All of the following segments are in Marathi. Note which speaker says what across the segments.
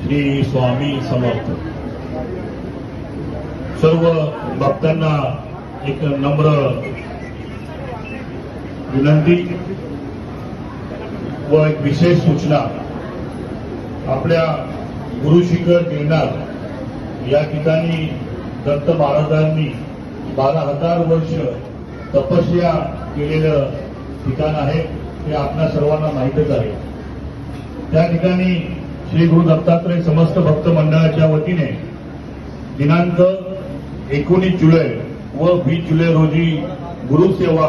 Speaker 1: श्री स्वामी समर्थ। सर्व भक्तांना एक नम्र विनंती व एक विशेष सूचना। आपल्या गुरुशिखर गिरनार या ठिकाणी दत्त महाराजांनी 12,000 वर्ष तपस्या केलेलं ठिकाण आहे, हे आपल्या सर्वांना माहीतच आहे। त्या ठिकाणी श्री गुरु दत्तात्रय समस्त भक्त मंडळाच्या वतीने दिनांक 19 जुलै व 20 जुलै रोजी गुरुसेवा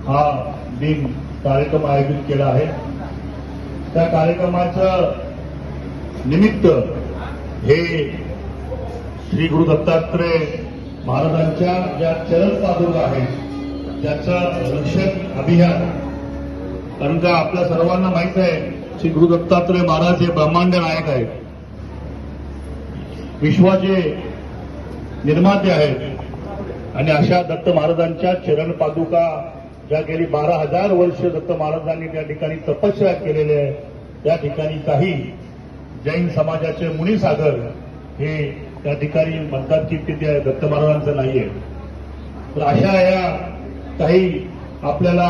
Speaker 1: हा दिन कार्यक्रम आयोजित केला आहे। त्या कार्यक्रमाचं निमित्त हे श्री गुरु दत्तात्रय महाराजांच्या ज्या चरण पादुका आहेत त्याचं रक्षण अभियान। कारण का आपल्या सर्वांना माहित आहे श्री गुरु दत्तात्रय महाराज हे ब्रह्मांड नायक आहेत, विश्वाचे निर्माते आहेत। आणि अशा दत्त महाराजांच्या चरण पादुका ज्या गेली 12,000 वर्ष दत्त महाराजांनी त्या ठिकाणी तपस्या केलेले आहे, त्या ठिकाणी काही जैन समाजाचे मुनिसागर हे त्या ठिकाणी म्हणतात की ते दत्त महाराजांचं नाहीये। तर अशा या काही आपल्याला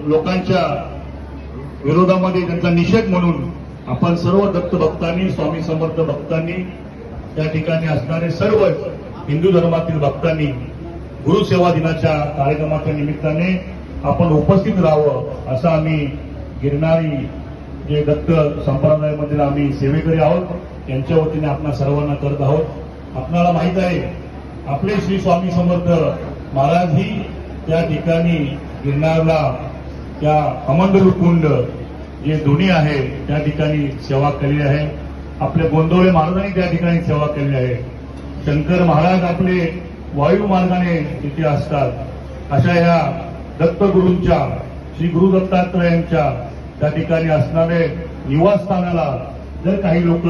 Speaker 1: लोकांच्या विरोधामध्ये त्यांचा निषेध म्हणून आपण सर्व दत्त भक्तांनी, स्वामी समर्थ भक्तांनी, त्या ठिकाणी असणारे सर्व हिंदू धर्मातील भक्तांनी गुरुसेवा दिनाच्या कार्यक्रमाच्या निमित्ताने आपण उपस्थित राहावं असं आम्ही गिरणारी जे दत्त संप्रदायामधील आम्ही सेवेकरी आहोत यांच्या वतीने आपणा सर्वांना करत आहोत। आपल्याला माहित आहे आपले श्री स्वामी समर्थ महाराजही त्या ठिकाणी गिरणारला त्या कमंडलू कुंड जे दोन्ही आहे त्या ठिकाणी सेवा केली आहे। आपले गोंदवले महाराजांनी त्या ठिकाणी सेवा केली आहे। शंकर महाराज आपले वायू मार्गाने तिथे असतात। अशा या दत्तगुरूंच्या श्री गुरु दत्तात्रयांच्या त्या ठिकाणी असणारे निवासस्थानाला जर काही लोक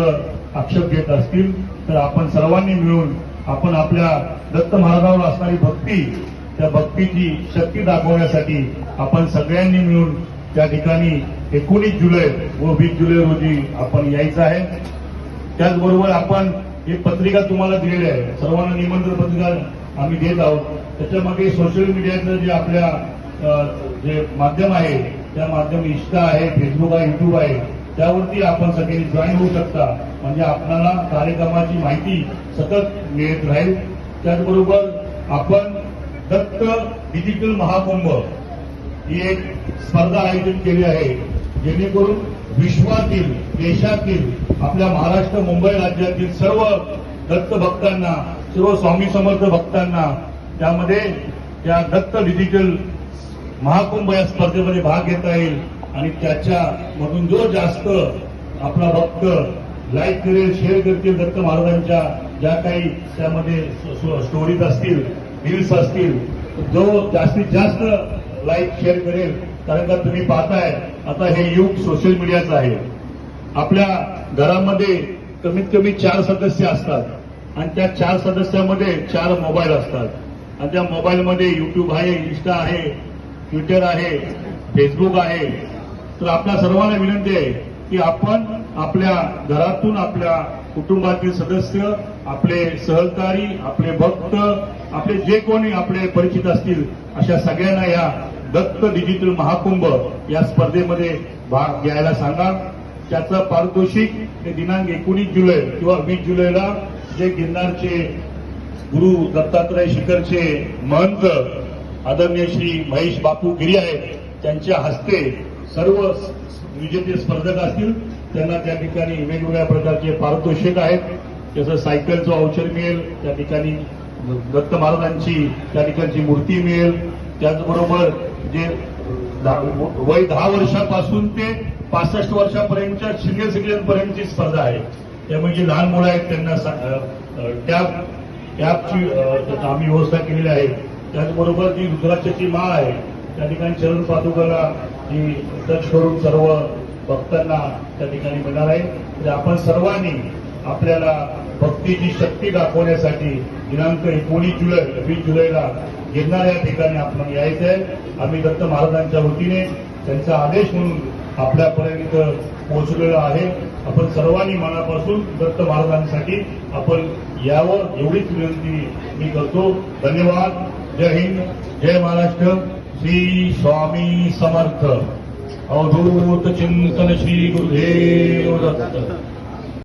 Speaker 1: आक्षेप घेत असतील तर आपण सर्वांनी मिळून आपण आपल्या दत्त महाराजांवर असणारी भक्ती, त्या भक्तीची शक्ती दाखवण्यासाठी आपण सगळ्यांनी मिळून त्या ठिकाणी 19 जुलै व 20 जुलै रोजी आपण यायचं आहे। त्याचबरोबर आपण ही पत्रिका तुम्हाला दिलेली आहे, सर्वांना निमंत्रण पत्रिका आम्ही देत आहोत। त्याच्यामागे सोशल मीडियाचं जे आपल्या जे माध्यम आहे त्या माध्यम इंस्टा आहे, फेसबुक आहे, युट्यूब आहे, त्यावरती आपण सगळ्यांनी जॉईन होऊ शकता, म्हणजे आपल्याला कार्यक्रमाची माहिती सतत मिळत राहील। त्याचबरोबर आपण दत्त डिजिटल महाकुंभ ही एक स्पर्धा आयोजित केली आहे, जेणेकरून विश्वातील, देशातील, आपल्या महाराष्ट्र, मुंबई राज्यातील सर्व दत्त भक्तांना, सर्व स्वामी समर्थ भक्तांना त्यामध्ये त्या दत्त डिजिटल महाकुंभ या स्पर्धेमध्ये भाग घेता येईल। आणि त्याच्यामधून जो जास्त आपला भक्त लाईक करेल, शेअर करतील दत्त महाराजांच्या ज्या काही त्यामध्ये स्टोरीज असतील, रील्स असतील, जो जास्तीत जास्त लाईक शेअर करेल। कारण का तुम्ही पाहताय आता हे युग सोशल मीडियाचं आहे। आपल्या घरामध्ये कमीत कमी 4 सदस्य असतात आणि त्या 4 सदस्यामध्ये 4 मोबाईल असतात आणि त्या मोबाईलमध्ये युट्यूब आहे, इन्स्टा आहे, ट्विटर आहे, फेसबुक आहे। तर आपल्या सर्वांना विनंती आहे की आपण आपल्या घरातून आपल्या कुटुंबातील सदस्य, आपले सहकारी, आपले भक्त, आपले जे कोणी आपले परिचित असतील अशा सगळ्यांना या दत्त डिजिटल महाकुंभ या स्पर्धेमध्ये भाग घ्यायला सांगा। त्याचं पारितोषिक हे दिनांक 19 जुलै किंवा 20 जुलैला जे गिरनारचे गुरु दत्तात्रय शिखरचे महंत आदरणीय श्री महेश बापू गिरी आहेत त्यांच्या हस्ते सर्व विजेते स्पर्धक असतील त्यांना त्या ठिकाणी वेगवेगळ्या प्रकारचे पारितोषिक आहेत। जसं सायकलचं वाउचर मिळेल, त्या ठिकाणी दत्त महाराजांची त्या ठिकाणची मूर्ती मिळेल। त्याचबरोबर जे वय 10 वर्षापासून ते 65 वर्षापर्यंतच्या सिनियर सिटीजन पर्यंतची स्पर्धा आहे, त्यामुळे जी लहान मुलं आहेत त्यांना टॅबची आम्ही व्यवस्था केलेली आहे। त्याचबरोबर जी रुद्राक्षाची माळ आहे त्या ठिकाणी चरण पादुकाला ही टच करून सर्व भक्तांना त्या ठिकाणी मिळणार आहे। तर आपण सर्वांनी आपल्याला भक्तीची शक्ती दाखवण्यासाठी दिनांक 19 जुलै 20 जुलैला गिरनार या ठिकाणी आपण यायचं आहे। आम्ही दत्त महाराजांच्या वतीने त्यांचा आदेश म्हणून आपल्यापर्यंत पोहोचलेलं आहे. आपण सर्वांनी मनापासून दत्त महाराजांसाठी आपण यावं एवढीच विनंती मी करतो. धन्यवाद. जय हिंद, जय महाराष्ट्र. श्री स्वामी समर्थ. अवधूत चिंतन श्री गुरुदेव दत्त.